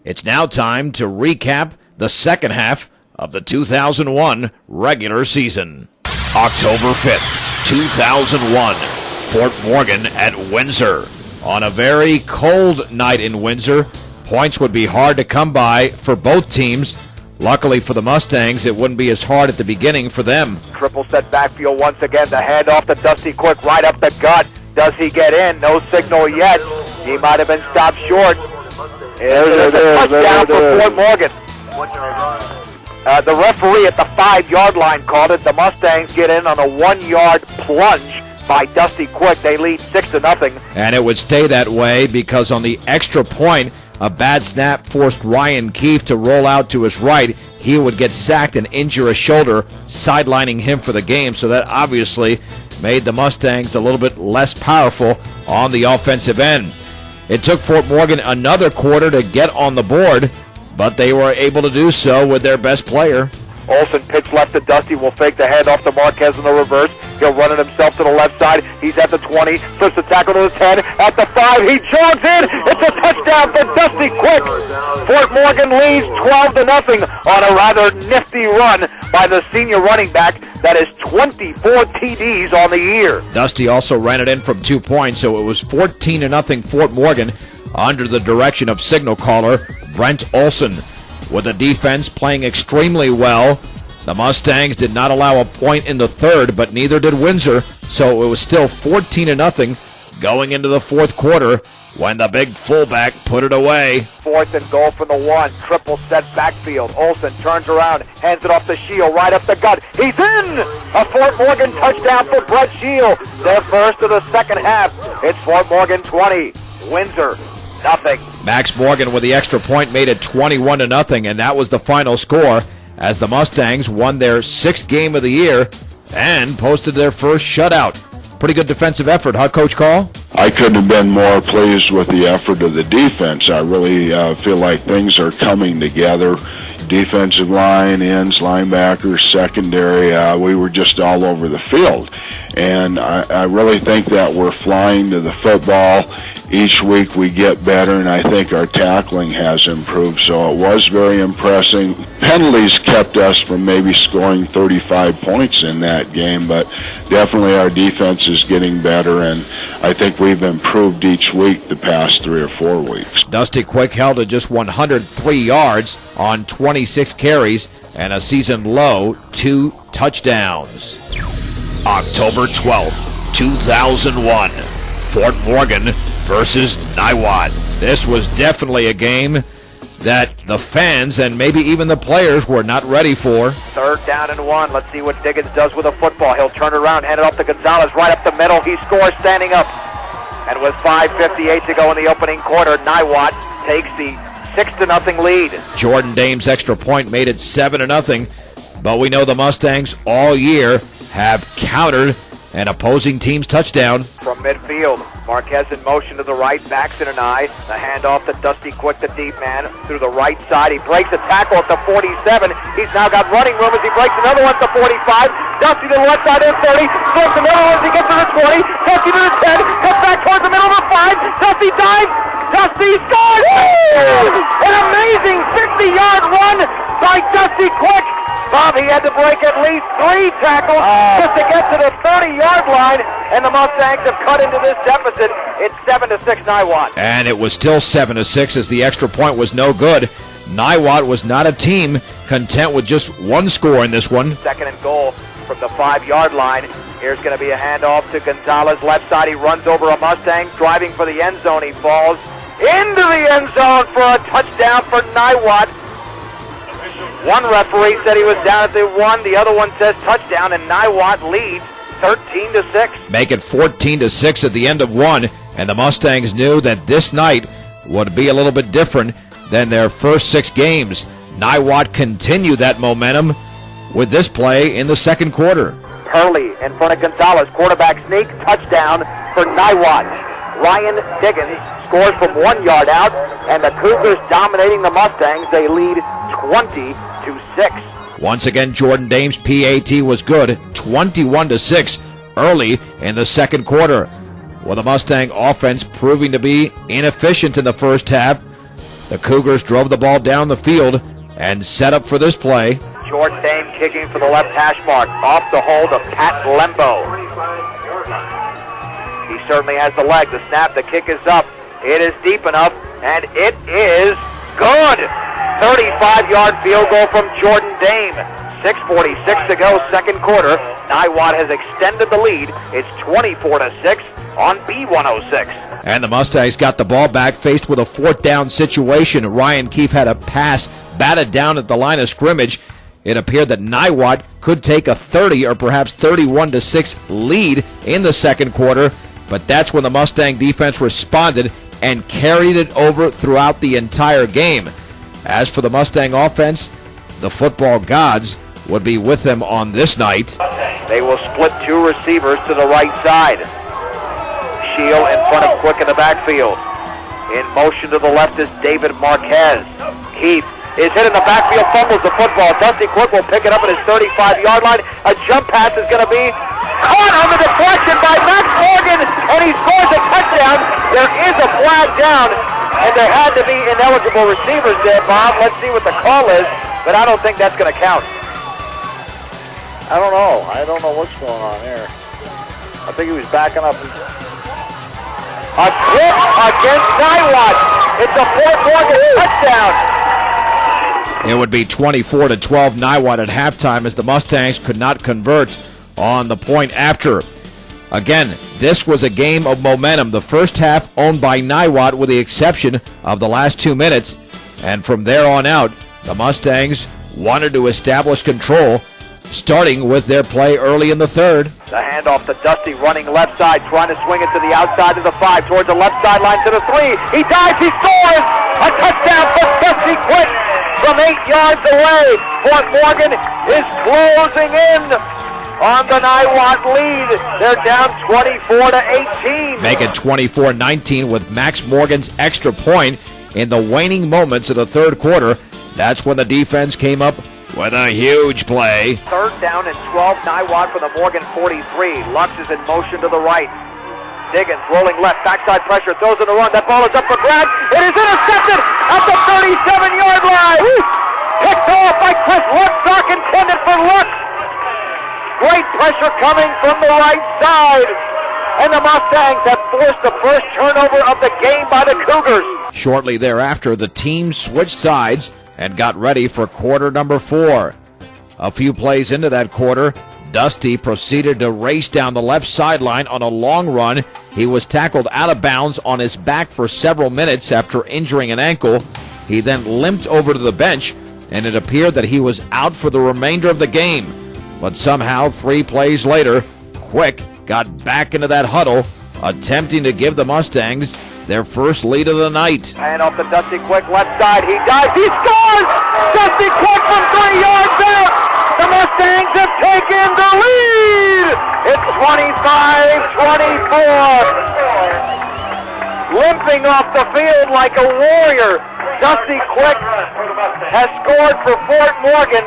It's now time to recap the second half of the 2001 regular season. October 5th, 2001, Fort Morgan at Windsor. On a very cold night in Windsor, points would be hard to come by for both teams. Luckily for the Mustangs, it wouldn't be as hard at the beginning for them. Triple set backfield once again. The handoff to Dusty Quick right up the gut. Does he get in? No signal yet. He might have been stopped short. There's a touchdown for Fort Morgan. The referee at the 5-yard line called it. The Mustangs get in on a 1-yard plunge by Dusty Quick. They lead 6-0. And it would stay that way because on the extra point, a bad snap forced Ryan Keefe to roll out to his right. He would get sacked and injure a shoulder, sidelining him for the game. So that obviously made the Mustangs a little bit less powerful on the offensive end. It took Fort Morgan another quarter to get on the board, but they were able to do so with their best player. Olsen pitch left to Dusty, will fake the handoff to Marquez in the reverse. He'll run it himself to the left side. He's at the 20, flips the tackle to the 10, at the 5, he jogs in. It's a touchdown for Dusty Quick. Fort Morgan leads 12-0 on a rather nifty run by the senior running back that is 24 TDs on the year. Dusty also ran it in from 2 points, so it was 14-0 Fort Morgan under the direction of signal caller Brent Olsen. With the defense playing extremely well, the Mustangs did not allow a point in the third, but neither did Windsor, so it was still 14-0 going into the fourth quarter when the big fullback put it away. 4th and goal from the 1. Triple set backfield. Olsen turns around, hands it off to Shield, right up the gut. He's in! A Fort Morgan touchdown for Brett Shield. Their first of the second half. It's Fort Morgan 20, Windsor nothing. Max Morgan with the extra point made it 21-0, and that was the final score as the Mustangs won their 6th game of the year and posted their first shutout. Pretty good defensive effort, huh, Coach Call? I couldn't have been more pleased with the effort of the defense. I really feel like things are coming together. Defensive line, ends, linebackers, secondary, we were just all over the field. And I really think that we're flying to the football. Each week we get better, and I think our tackling has improved, so it was very impressive. Penalties kept us from maybe scoring 35 points in that game, but definitely our defense is getting better, and I think we've improved each week the past 3 or 4 weeks. Dusty Quick held to just 103 yards on 26 carries and a season-low 2 touchdowns. October 12th, 2001, Fort Morgan versus Niwot. This was definitely a game that the fans and maybe even the players were not ready for. 3rd down and 1. Let's see what Diggins does with a football. He'll turn around, hand it off to Gonzalez right up the middle. He scores standing up. And with 5:58 to go in the opening quarter, Niwot takes the 6-0 lead. Jordan Dame's extra point made it 7-0, but we know the Mustangs all year have countered an opposing team's touchdown. From midfield, Marquez in motion to the right, backs in an eye. The handoff to Dusty Quick, the deep man, through the right side. He breaks a tackle at the 47. He's now got running room as he breaks another one at the 45. Dusty to the left side of the 30. Flips another one as he gets to the 20. Dusty to the 10. Cuts back towards the middle of the 5. Dusty dives. Dusty scores! An amazing 50-yard run by Dusty Quick. Bob, he had to break at least 3 tackles just to get to the 30-yard line, and the Mustangs have cut into this deficit. It's 7-6 Niwot. And it was still 7-6 as the extra point was no good. Niwot was not a team content with just 1 score in this one. 2nd and goal from the 5-yard line. Here's going to be a handoff to Gonzalez, left side. He runs over a Mustang, driving for the end zone. He falls into the end zone for a touchdown for Niwot. One referee said he was down at the 1. The other one says touchdown, and Niwot leads 13-6. Make it 14-6 at the end of 1, and the Mustangs knew that this night would be a little bit different than their first 6 games. Niwot continued that momentum with this play in the second quarter. Hurley in front of Gonzalez, quarterback sneak, touchdown for Niwot. Ryan Diggins scores from 1 yard out, and the Cougars dominating the Mustangs. They lead 20-6. Once again, Jordan Dame's PAT was good, 21-6 early in the second quarter. With the Mustang offense proving to be inefficient in the first half, the Cougars drove the ball down the field and set up for this play. Jordan Dame kicking for the left hash mark. Off the hold of Pat Lembo. He certainly has the leg. The snap, the kick is up. It is deep enough, and it is good. 35-yard field goal from Jordan Dame. 6:46 to go, second quarter. Niwot has extended the lead. It's 24-6 on B106. And the Mustangs got the ball back, faced with a fourth down situation. Ryan Keefe had a pass batted down at the line of scrimmage. It appeared that Niwot could take a 30 or perhaps 31-6 lead in the second quarter, but that's when the Mustang defense responded and carried it over throughout the entire game. As for the Mustang offense, the football gods would be with them on this night. They will split two receivers to the right side. Shield in front of Quick in the backfield. In motion to the left is David Marquez. Keith is hit in the backfield, fumbles the football. Dusty Quick will pick it up at his 35-yard line. A jump pass is going to be caught on the deflection by Max Morgan, and he scores a touchdown. There is a flag down, and there had to be ineligible receivers there, Bob. Let's see what the call is, but I don't think that's going to count. I don't know. I don't know what's going on there. I think he was backing up. A clip against Niwot. It's a Fort Morgan touchdown. It would be 24-12 Niwot at halftime as the Mustangs could not convert on the point after. Again, this was a game of momentum. The first half owned by Niwot with the exception of the last 2 minutes. And from there on out, the Mustangs wanted to establish control, starting with their play early in the third. The handoff to Dusty running left side, trying to swing it to the outside of the 5, towards the left sideline to the 3. He dives, he scores! A touchdown for Dusty Quick from 8 yards away. Fort Morgan is closing in on the Niwot lead. They're down 24-18. Make it 24-19 with Max Morgan's extra point in the waning moments of the third quarter. That's when the defense came up with a huge play. Third down and 12, Niwot for the Morgan 43. Lux is in motion to the right. Diggins rolling left, backside pressure, throws in the run. That ball is up for grabs. It is intercepted at the 37-yard line. Picked off by Chris Luxock, intended for Lux. Great pressure coming from the right side. And the Mustangs have forced the first turnover of the game by the Cougars. Shortly thereafter, the team switched sides and got ready for quarter number 4. A few plays into that quarter, Dusty proceeded to race down the left sideline on a long run. He was tackled out of bounds on his back for several minutes after injuring an ankle. He then limped over to the bench, and it appeared that he was out for the remainder of the game. But somehow, 3 plays later, Quick got back into that huddle, attempting to give the Mustangs their first lead of the night. And off the Dusty Quick left side, he dives, he scores! Dusty Quick from 3 yards out! The Mustangs have taken the lead! It's 25-24. Limping off the field like a warrior, Dusty Quick has scored for Fort Morgan.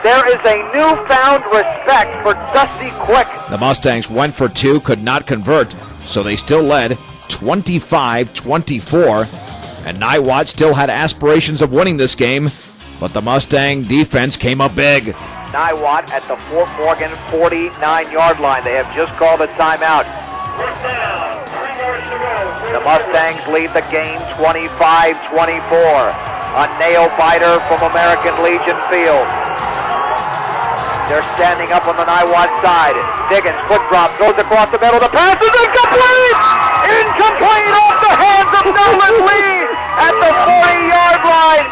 There is a newfound respect for Dusty Quick. The Mustangs went for 2, could not convert, so they still led 25-24, and Niwot still had aspirations of winning this game, but the Mustang defense came up big. Niwot at the Fort Morgan 49-yard line. They have just called a timeout. The Mustangs lead the game 25-24. A nail-biter from American Legion Field. They're standing up on the Niwot side. Diggins, foot drop, goes across the middle. The pass is incomplete! Incomplete off the hands of Nolan Lee at the 40-yard line.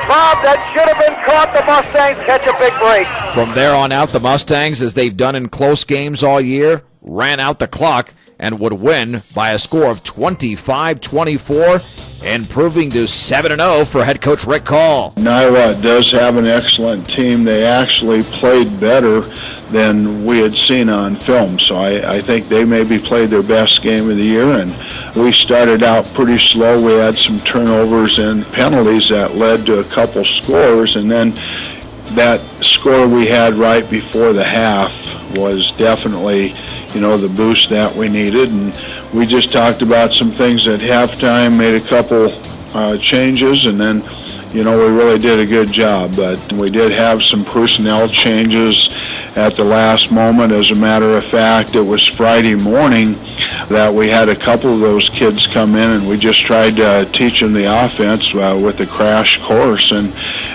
Bob, that should have been caught. The Mustangs catch a big break. From there on out, the Mustangs, as they've done in close games all year, ran out the clock and would win by a score of 25-24, improving to 7-0 for head coach Rick Call. Niwot does have an excellent team. They actually played better than we had seen on film, so I think they maybe played their best game of the year, and we started out pretty slow. We had some turnovers and penalties that led to a couple scores, and then that score we had right before the half was definitely, the boost that we needed. And we just talked about some things at halftime, made a couple changes, and then, we really did a good job. But we did have some personnel changes at the last moment. As a matter of fact, it was Friday morning that we had a couple of those kids come in, and we just tried to teach them the offense with the crash course. And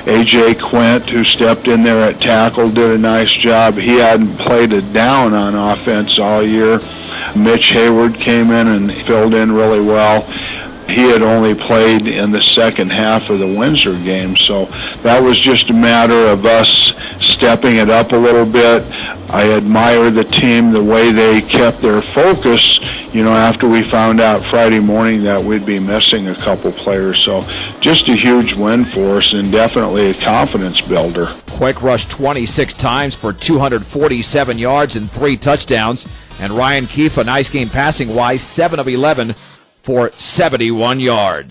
A.J. Quint, who stepped in there at tackle, did a nice job. He hadn't played it down on offense all year. Mitch Hayward came in and filled in really well. He had only played in the second half of the Windsor game, so that was just a matter of us stepping it up a little bit. I admire the team, the way they kept their focus, after we found out Friday morning that we'd be missing a couple players. So just a huge win for us, and definitely a confidence builder. Quick rushed 26 times for 247 yards and 3 touchdowns. And Ryan Keefe, a nice game passing-wise, 7 of 11 for 71 yards.